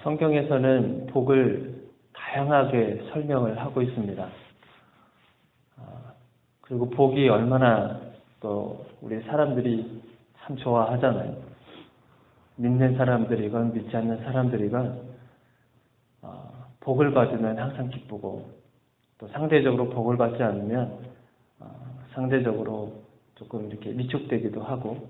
성경에서는 복을 다양하게 설명을 하고 있습니다. 그리고 복이 얼마나 또 우리 사람들이 참 좋아하잖아요. 믿는 사람들이건 믿지 않는 사람들이건 복을 받으면 항상 기쁘고, 또 상대적으로 복을 받지 않으면 상대적으로 조금 이렇게 위축되기도 하고.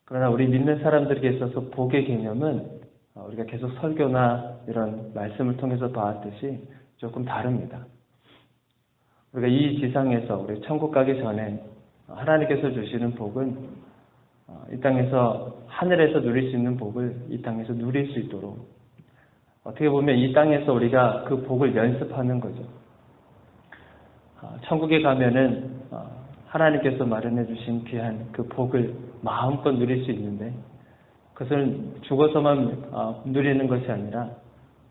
그러나 우리 믿는 사람들에게 있어서 복의 개념은 우리가 계속 설교나 이런 말씀을 통해서 봐왔듯이 조금 다릅니다. 우리가 이 지상에서 우리 천국 가기 전에 하나님께서 주시는 복은 이 땅에서, 하늘에서 누릴 수 있는 복을 이 땅에서 누릴 수 있도록, 어떻게 보면 이 땅에서 우리가 그 복을 연습하는 거죠. 천국에 가면은 하나님께서 마련해 주신 귀한 그 복을 마음껏 누릴 수 있는데, 그것을 죽어서만 누리는 것이 아니라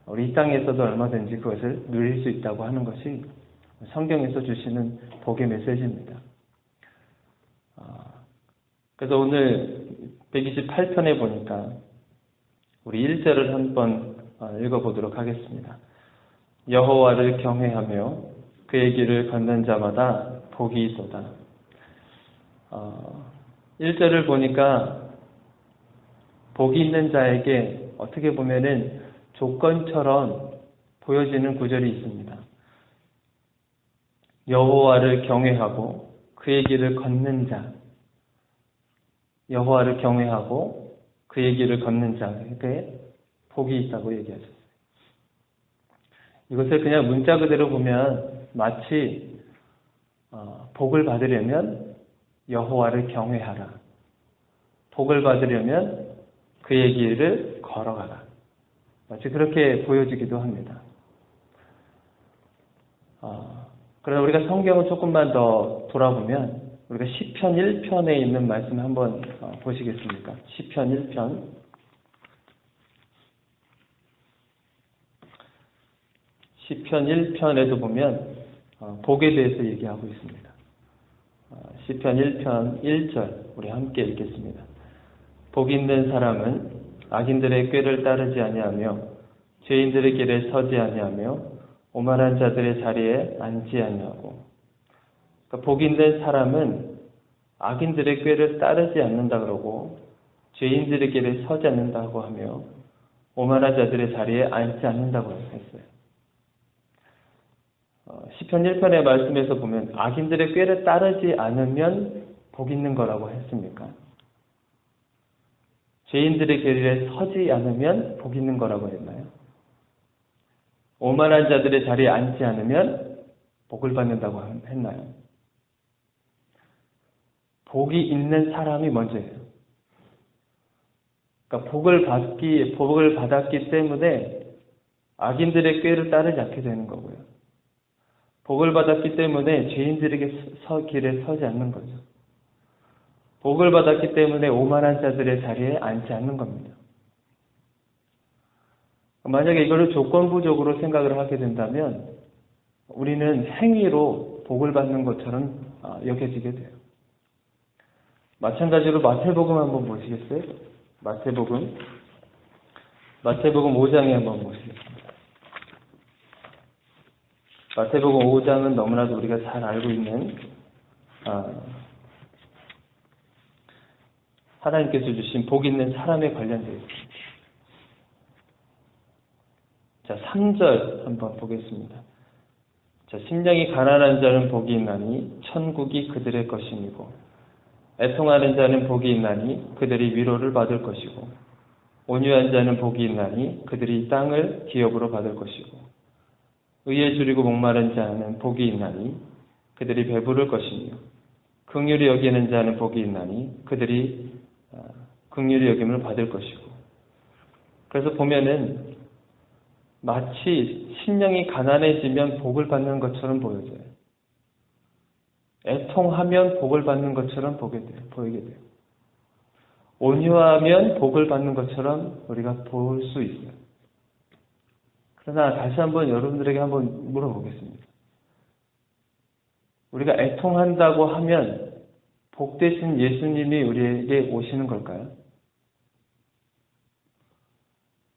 우리 이 땅에서도 얼마든지 그것을 누릴 수 있다고 하는 것이 성경에서 주시는 복의 메시지입니다. 그래서 오늘 128편에 보니까 우리 1절을 한번 읽어보도록 하겠습니다. 여호와를 경외하며 그의 길을 걷는 자마다 복이 있도다. 1절을 보니까 복이 있는 자에게 어떻게 보면은 조건처럼 보여지는 구절이 있습니다. 여호와를 경외하고 그의 길을 걷는 자, 여호와를 경외하고 그의 길을 걷는 자에게 복이 있다고 얘기하셨어요. 이것을 그냥 문자 그대로 보면 마치 복을 받으려면 여호와를 경외하라, 복을 받으려면 그의 길을 걸어가라, 마치 그렇게 보여지기도 합니다. 그러나 우리가 성경을 조금만 더 돌아보면 우리가 시편 1편에 있는 말씀 한번 보시겠습니까? 시편 1편. 시편 1편에도 보면 복에 대해서 얘기하고 있습니다. 시편 1편 1절 우리 함께 읽겠습니다. 복 있는 사람은 악인들의 꾀를 따르지 아니하며 죄인들의 길에 서지 아니하며 오만한 자들의 자리에 앉지 아니하고. 그러니까 복 있는 사람은 악인들의 꾀를 따르지 않는다 그러고, 죄인들의 길에 서지 않는다고 하며 오만한 자들의 자리에 앉지 않는다고 했어요. 시편 1편의 말씀에서 보면 악인들의 꾀를 따르지 않으면 복 있는 거라고 했습니까? 죄인들의 길에 서지 않으면 복 있는 거라고 했나요? 오만한 자들의 자리에 앉지 않으면 복을 받는다고 했나요? 복이 있는 사람이 먼저예요. 그러니까 복을 받았기 때문에 악인들의 꾀를 따르지 않게 되는 거고요. 복을 받았기 때문에 죄인들에게 길에 서지 않는 거죠. 복을 받았기 때문에 오만한 자들의 자리에 앉지 않는 겁니다. 만약에 이거를 조건부적으로 생각을 하게 된다면 우리는 행위로 복을 받는 것처럼 여겨지게 돼요. 마찬가지로 마태복음 한번 보시겠어요? 마태복음 5장에 한번 보시겠습니다. 마태복음 5장은 너무나도 우리가 잘 알고 있는 하나님께서 주신 복 있는 사람에 관련되어 있습니다. 자, 3절 한번 보겠습니다. 자, 심령이 가난한 자는 복이 있나니 천국이 그들의 것이니고, 애통하는 자는 복이 있나니 그들이 위로를 받을 것이고, 온유한 자는 복이 있나니 그들이 땅을 기업으로 받을 것이고, 의에 줄이고 목마른 자는 복이 있나니 그들이 배부를 것이며, 긍휼히 여기는 자는 복이 있나니 그들이 긍휼히 여김을 받을 것이고. 그래서 보면은 마치 심령이 가난해지면 복을 받는 것처럼 보여져요. 애통하면 복을 받는 것처럼 보이게 돼요. 온유하면 복을 받는 것처럼 우리가 볼 수 있어요. 그러나 다시 한번 여러분들에게 한번 물어보겠습니다. 우리가 애통한다고 하면 복 대신 예수님이 우리에게 오시는 걸까요?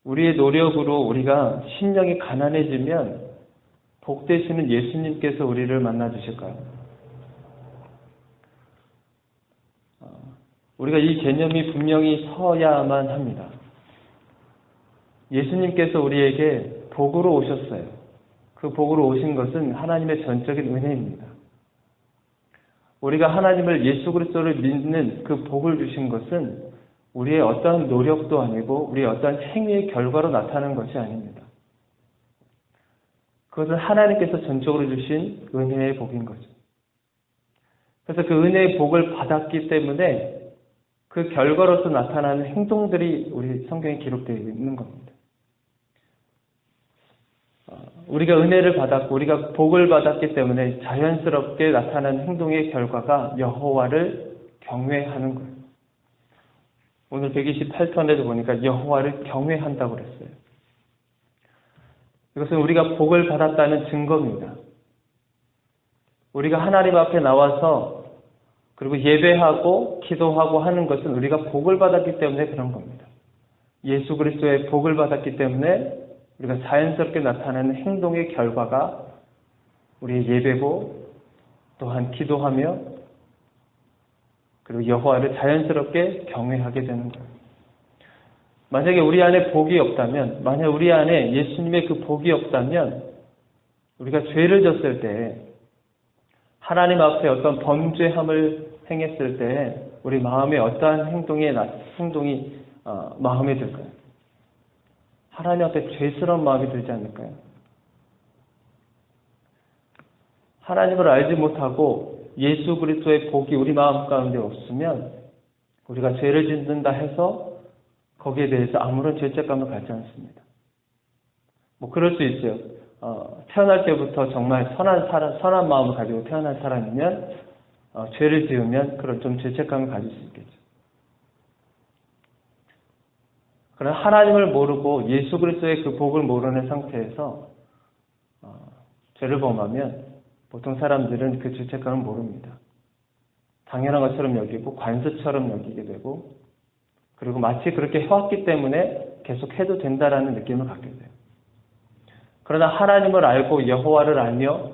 우리의 노력으로 우리가 심령이 가난해지면 복 되시는 예수님께서 우리를 만나 주실까요? 우리가 이 개념이 분명히 서야만 합니다. 예수님께서 우리에게 복으로 오셨어요. 그 복으로 오신 것은 하나님의 전적인 은혜입니다. 우리가 하나님을 예수 그리스도를 믿는 그 복을 주신 것은 우리의 어떠한 노력도 아니고 우리의 어떠한 행위의 결과로 나타나는 것이 아닙니다. 그것은 하나님께서 전적으로 주신 은혜의 복인 거죠. 그래서 그 은혜의 복을 받았기 때문에 그 결과로서 나타나는 행동들이 우리 성경에 기록되어 있는 겁니다. 우리가 은혜를 받았고 우리가 복을 받았기 때문에 자연스럽게 나타나는 행동의 결과가 여호와를 경외하는 거예요. 오늘 128편에도 보니까 여호와를 경외한다고 그랬어요. 이것은 우리가 복을 받았다는 증거입니다. 우리가 하나님 앞에 나와서 그리고 예배하고 기도하고 하는 것은 우리가 복을 받았기 때문에 그런 겁니다. 예수 그리스도의 복을 받았기 때문에 우리가 자연스럽게 나타나는 행동의 결과가 우리의 예배고 또한 기도하며 그리고 여호와를 자연스럽게 경외하게 되는 거예요. 만약에 우리 안에 복이 없다면, 만약 우리 안에 예수님의 그 복이 없다면 우리가 죄를 졌을 때 하나님 앞에 어떤 범죄함을 행했을 때 우리 마음에 어떠한 행동이 마음에 들까요? 하나님 앞에 죄스러운 마음이 들지 않을까요? 하나님을 알지 못하고 예수 그리스도의 복이 우리 마음 가운데 없으면 우리가 죄를 짓는다 해서 거기에 대해서 아무런 죄책감을 갖지 않습니다. 그럴 수 있어요. 태어날 때부터 정말 선한 마음을 가지고 태어난 사람이면 죄를 지으면 그런 좀 죄책감을 가질 수 있겠죠. 그러나 하나님을 모르고 예수 그리스도의 그 복을 모르는 상태에서 죄를 범하면 보통 사람들은 그 죄책감을 모릅니다. 당연한 것처럼 여기고 관습처럼 여기게 되고 그리고 마치 그렇게 해왔기 때문에 계속 해도 된다라는 느낌을 갖게 돼요. 그러나 하나님을 알고 여호와를 알며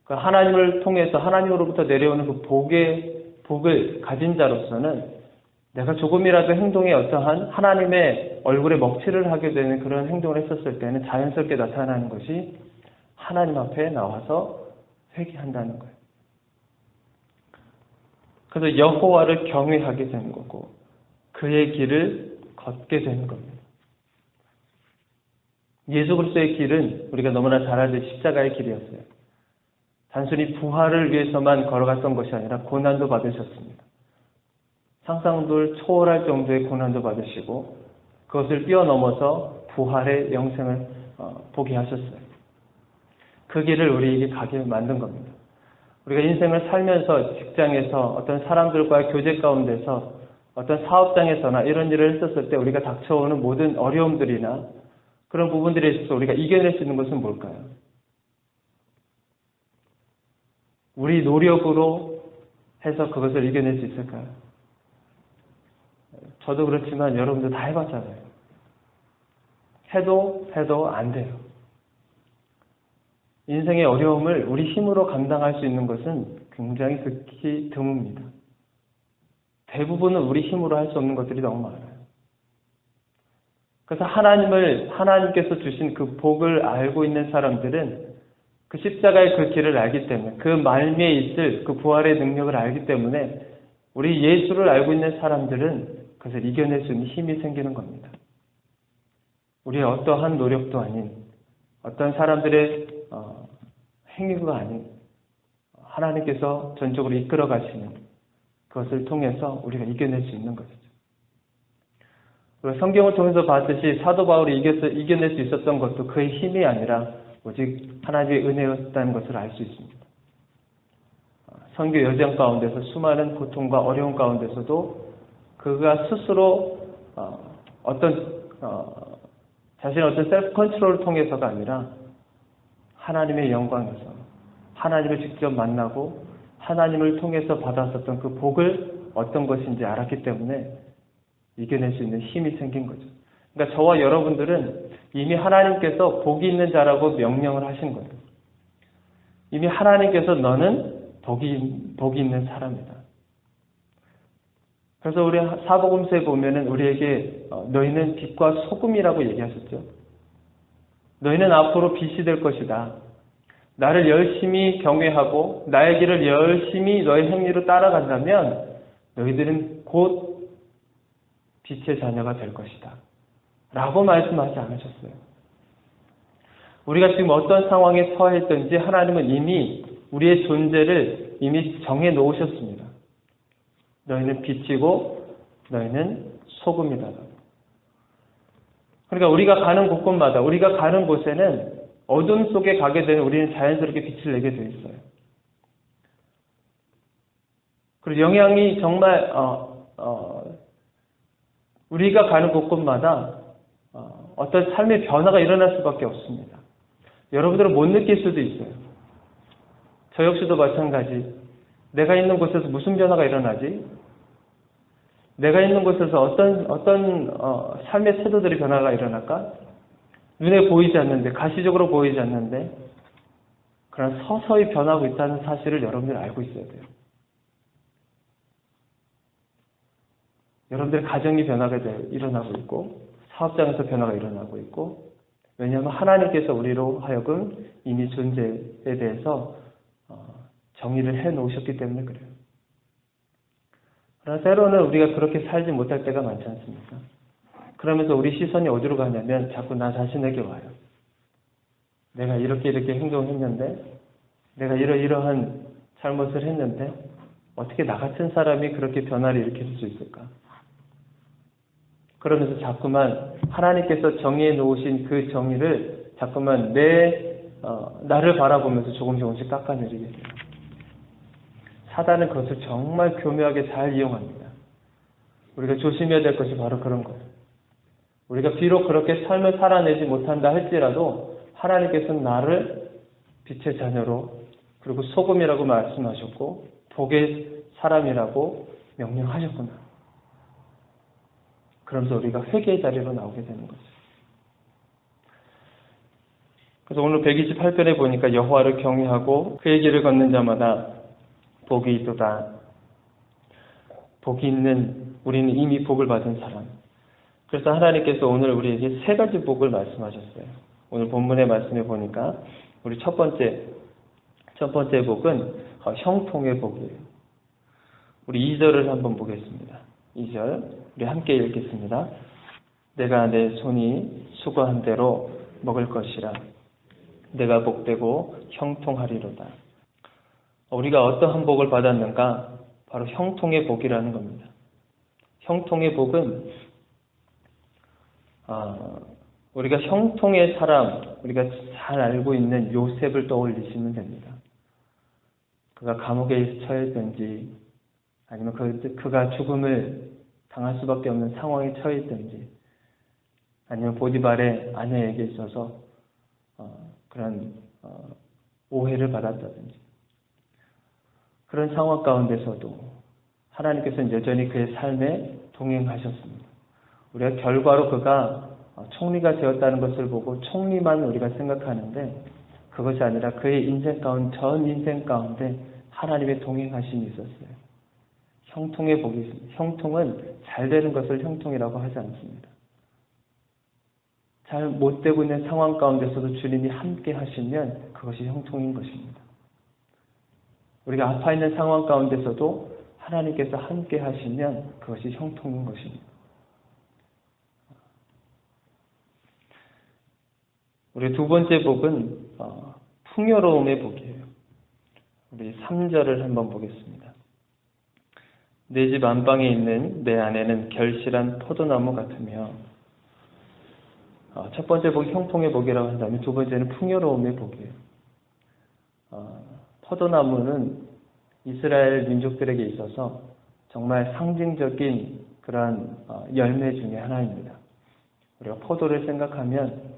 그 하나님을 통해서 하나님으로부터 내려오는 그 복을 가진 자로서는 내가 조금이라도 행동에 어떠한 하나님의 얼굴에 먹칠을 하게 되는 그런 행동을 했었을 때는 자연스럽게 나타나는 것이 하나님 앞에 나와서 회개한다는 거예요. 그래서 여호와를 경외하게 되는 거고 그의 길을 걷게 되는 겁니다. 예수 그리스도의 길은 우리가 너무나 잘 알듯이 십자가의 길이었어요. 단순히 부활을 위해서만 걸어갔던 것이 아니라 고난도 받으셨습니다. 상상도 초월할 정도의 고난도 받으시고 그것을 뛰어넘어서 부활의 영생을 보게 하셨어요. 그 길을 우리에게 가게 만든 겁니다. 우리가 인생을 살면서 직장에서 어떤 사람들과의 교제 가운데서 어떤 사업장에서나 이런 일을 했었을 때 우리가 닥쳐오는 모든 어려움들이나 그런 부분들에 있어서 우리가 이겨낼 수 있는 것은 뭘까요? 우리 노력으로 해서 그것을 이겨낼 수 있을까요? 저도 그렇지만 여러분도 다 해봤잖아요. 해도 안 돼요. 인생의 어려움을 우리 힘으로 감당할 수 있는 것은 굉장히 극히 드뭅니다. 대부분은 우리 힘으로 할 수 없는 것들이 너무 많아요. 그래서 하나님께서 주신 그 복을 알고 있는 사람들은 그 십자가의 그 길을 알기 때문에 그 말미에 있을 그 부활의 능력을 알기 때문에 우리 예수를 알고 있는 사람들은 그것을 이겨낼 수 있는 힘이 생기는 겁니다. 우리의 어떠한 노력도 아닌 어떤 사람들의 행위가 아닌 하나님께서 전적으로 이끌어 가시는 그것을 통해서 우리가 이겨낼 수 있는 것이죠. 성경을 통해서 봤듯이 사도 바울이 이겨낼 수 있었던 것도 그의 힘이 아니라 오직 하나님의 은혜였다는 것을 알 수 있습니다. 선교 여정 가운데서 수많은 고통과 어려움 가운데서도 그가 스스로 자신의 어떤 셀프 컨트롤을 통해서가 아니라 하나님의 영광에서 하나님을 직접 만나고 하나님을 통해서 받았었던 그 복을 어떤 것인지 알았기 때문에 이겨낼 수 있는 힘이 생긴 거죠. 그러니까 저와 여러분들은 이미 하나님께서 복이 있는 자라고 명령을 하신 거예요. 이미 하나님께서 너는 복이 있는 사람이다. 그래서 우리 사복음서에 보면은 우리에게 너희는 빛과 소금이라고 얘기하셨죠. 너희는 앞으로 빛이 될 것이다. 나를 열심히 경외하고 나의 길을 열심히 너의 행위로 따라간다면 너희들은 곧 빛의 자녀가 될 것이다. 라고 말씀하지 않으셨어요. 우리가 지금 어떤 상황에 처해 있든지 하나님은 이미 우리의 존재를 이미 정해 놓으셨습니다. 너희는 빛이고 너희는 소금이다. 그러니까 우리가 가는 곳곳마다 우리가 가는 곳에는 어둠 속에 가게 되면 우리는 자연스럽게 빛을 내게 돼 있어요. 그리고 영향이 정말 우리가 가는 곳곳마다 어떤 삶의 변화가 일어날 수밖에 없습니다. 여러분들은 못 느낄 수도 있어요. 저 역시도 마찬가지. 내가 있는 곳에서 무슨 변화가 일어나지? 내가 있는 곳에서 어떤 삶의 태도들이 변화가 일어날까? 눈에 보이지 않는데, 가시적으로 보이지 않는데, 그런 서서히 변하고 있다는 사실을 여러분들이 알고 있어야 돼요. 여러분들의 가정이 변화가 일어나고 있고, 사업장에서 변화가 일어나고 있고, 왜냐하면 하나님께서 우리로 하여금 이미 존재에 대해서 정의를 해 놓으셨기 때문에 그래요. 그러나 때로는 우리가 그렇게 살지 못할 때가 많지 않습니까? 그러면서 우리 시선이 어디로 가냐면 자꾸 나 자신에게 와요. 내가 이렇게 행동했는데, 내가 이러한 잘못을 했는데 어떻게 나 같은 사람이 그렇게 변화를 일으킬 수 있을까? 그러면서 자꾸만 하나님께서 정의해 놓으신 그 정의를 자꾸만 나를 바라보면서 조금씩 깎아내리게 돼요. 사단은 그것을 정말 교묘하게 잘 이용합니다. 우리가 조심해야 될 것이 바로 그런 거예요. 우리가 비록 그렇게 삶을 살아내지 못한다 할지라도 하나님께서는 나를 빛의 자녀로 그리고 소금이라고 말씀하셨고 복의 사람이라고 명령하셨구나. 그러면서 우리가 회개의 자리로 나오게 되는 거죠. 그래서 오늘 128편에 보니까 여호와를 경외하고 그의 길을 걷는 자마다 복이 있도다. 복이 있는 우리는 이미 복을 받은 사람. 그래서 하나님께서 오늘 우리에게 세 가지 복을 말씀하셨어요. 오늘 본문의 말씀에 보니까 우리 첫 번째 복은 형통의 복이에요. 우리 2절을 한번 보겠습니다. 2절 우리 함께 읽겠습니다. 내가 내 손이 수고한 대로 먹을 것이라. 내가 복되고 형통하리로다. 우리가 어떠한 복을 받았는가? 바로 형통의 복이라는 겁니다. 형통의 복은 우리가 형통의 사람, 우리가 잘 알고 있는 요셉을 떠올리시면 됩니다. 그가 감옥에 처했든지 아니면 그가 죽음을 당할 수밖에 없는 상황에 처했든지 아니면 보디발의 아내에게 있어서 그런 오해를 받았다든지 그런 상황 가운데서도 하나님께서는 여전히 그의 삶에 동행하셨습니다. 우리가 결과로 그가 총리가 되었다는 것을 보고 총리만 우리가 생각하는데 그것이 아니라 그의 인생 가운데 전 인생 가운데 하나님의 동행하심이 있었어요. 형통의 복이 있습니다. 형통은 잘 되는 것을 형통이라고 하지 않습니다. 잘 못 되고 있는 상황 가운데서도 주님이 함께 하시면 그것이 형통인 것입니다. 우리가 아파 있는 상황 가운데서도 하나님께서 함께 하시면 그것이 형통인 것입니다. 우리 두 번째 복은 풍요로움의 복이에요. 우리 3절을 한번 보겠습니다. 내 집 안방에 있는 내 아내는 결실한 포도나무 같으며 첫 번째 복이 형통의 복이라고 한다면 두 번째는 풍요로움의 복이에요. 포도나무는 이스라엘 민족들에게 있어서 정말 상징적인 그런 열매 중에 하나입니다. 우리가 포도를 생각하면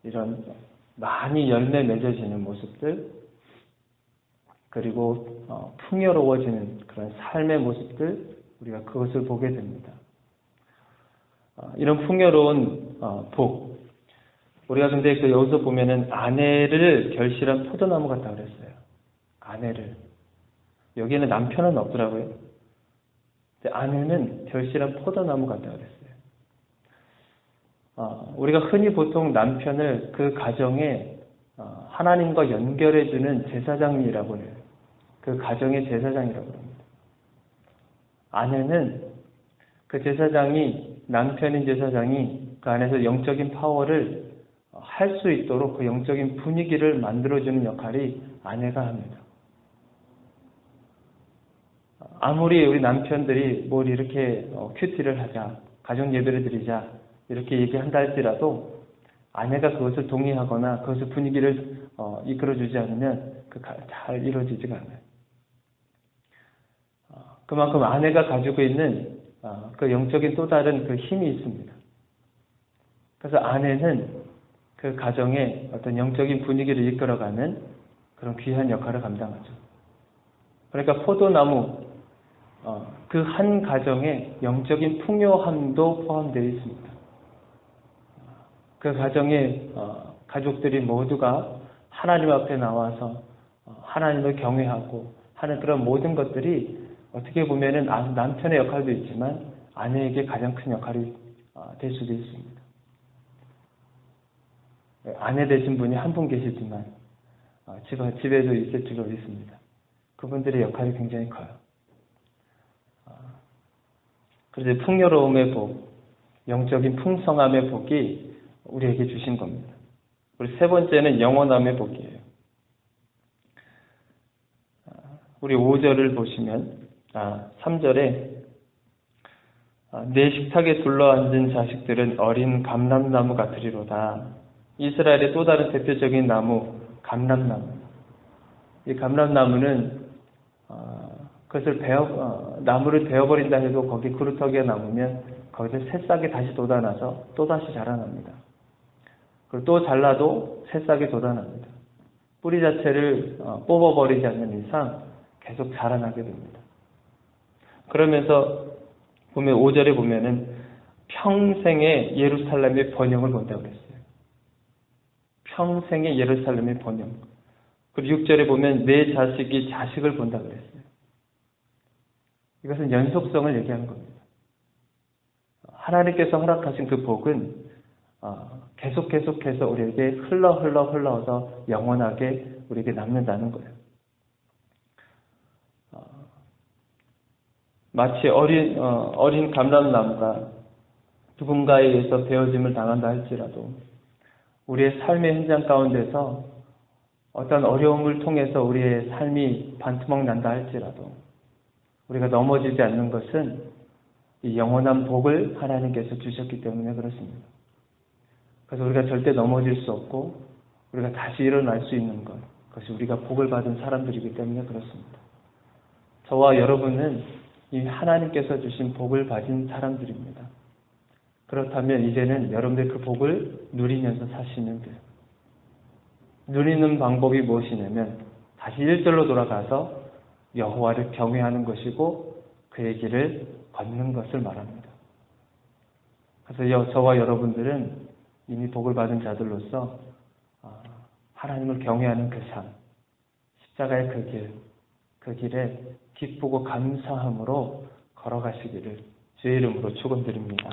이런 많이 열매 맺어지는 모습들 그리고 풍요로워지는 그런 삶의 모습들 우리가 그것을 보게 됩니다. 이런 풍요로운 복. 우리가 근데 여기서 보면은 아내를 결실한 포도나무 같다 그랬어요. 아내를. 여기에는 남편은 없더라고요. 근데 아내는 결실한 포도나무 같다 그랬어요. 우리가 흔히 보통 남편을 그 가정에 하나님과 연결해주는 제사장이라고 해요. 그 가정의 제사장이라고 합니다. 아내는 그 제사장이, 남편인 제사장이 그 안에서 영적인 파워를 할 수 있도록 그 영적인 분위기를 만들어주는 역할이 아내가 합니다. 아무리 우리 남편들이 뭘 이렇게 큐티를 하자, 가정 예배를 드리자 이렇게 얘기한다 할지라도 아내가 그것을 동의하거나 그것을 분위기를 이끌어주지 않으면 잘 이루어지지가 않아요. 그만큼 아내가 가지고 있는 그 영적인 또 다른 그 힘이 있습니다. 그래서 아내는 그 가정의 어떤 영적인 분위기를 이끌어가는 그런 귀한 역할을 감당하죠. 그러니까 포도나무, 그 한 가정에 영적인 풍요함도 포함되어 있습니다. 그 가정의 가족들이 모두가 하나님 앞에 나와서 하나님을 경외하고 하는 그런 모든 것들이 어떻게 보면은 남편의 역할도 있지만 아내에게 가장 큰 역할이 될 수도 있습니다. 아내 되신 분이 한 분 계시지만 집에도 있을 줄로 있습니다. 그분들의 역할이 굉장히 커요. 그래서 풍요로움의 복, 영적인 풍성함의 복이 우리에게 주신 겁니다. 그리고 세 번째는 영원함의 복이에요. 우리 5절을 보시면 3절에 내 식탁에 둘러앉은 자식들은 어린 감람나무 같으리로다. 이스라엘의 또 다른 대표적인 나무, 감람나무. 이 감람나무는 그것을 나무를 베어버린다 해도 거기 그루터기가 남으면 거기서 새싹이 다시 돋아나서 또다시 자라납니다. 그리고 또 잘라도 새싹이 돋아납니다. 뿌리 자체를 뽑아버리지 않는 이상 계속 자라나게 됩니다. 그러면서 보면 5절에 보면은 평생의 예루살렘의 번영을 본다고 그랬어요. 평생의 예루살렘의 번영. 그리고 6절에 보면 내 자식이 자식을 본다고 그랬어요. 이것은 연속성을 얘기하는 겁니다. 하나님께서 허락하신 그 복은 계속해서 우리에게 흘러서 영원하게 우리에게 남는다는 거예요. 마치 어린 감람나무가 누군가에 의해서 베어짐을 당한다 할지라도 우리의 삶의 현장 가운데서 어떤 어려움을 통해서 우리의 삶이 반토막 난다 할지라도 우리가 넘어지지 않는 것은 이 영원한 복을 하나님께서 주셨기 때문에 그렇습니다. 그래서 우리가 절대 넘어질 수 없고 우리가 다시 일어날 수 있는 것, 그것이 우리가 복을 받은 사람들이기 때문에 그렇습니다. 저와 여러분은 이미 하나님께서 주신 복을 받은 사람들입니다. 그렇다면 이제는 여러분들 그 복을 누리면서 사시면 돼요. 누리는 방법이 무엇이냐면 다시 1절로 돌아가서 여호와를 경외하는 것이고 그의 길을 걷는 것을 말합니다. 그래서 저와 여러분들은 이미 복을 받은 자들로서 하나님을 경외하는 그 삶, 십자가의 그 길에 기쁘고 감사함으로 걸어가시기를 주의 이름으로 축원드립니다.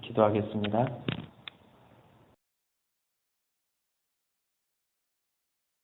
기도하겠습니다.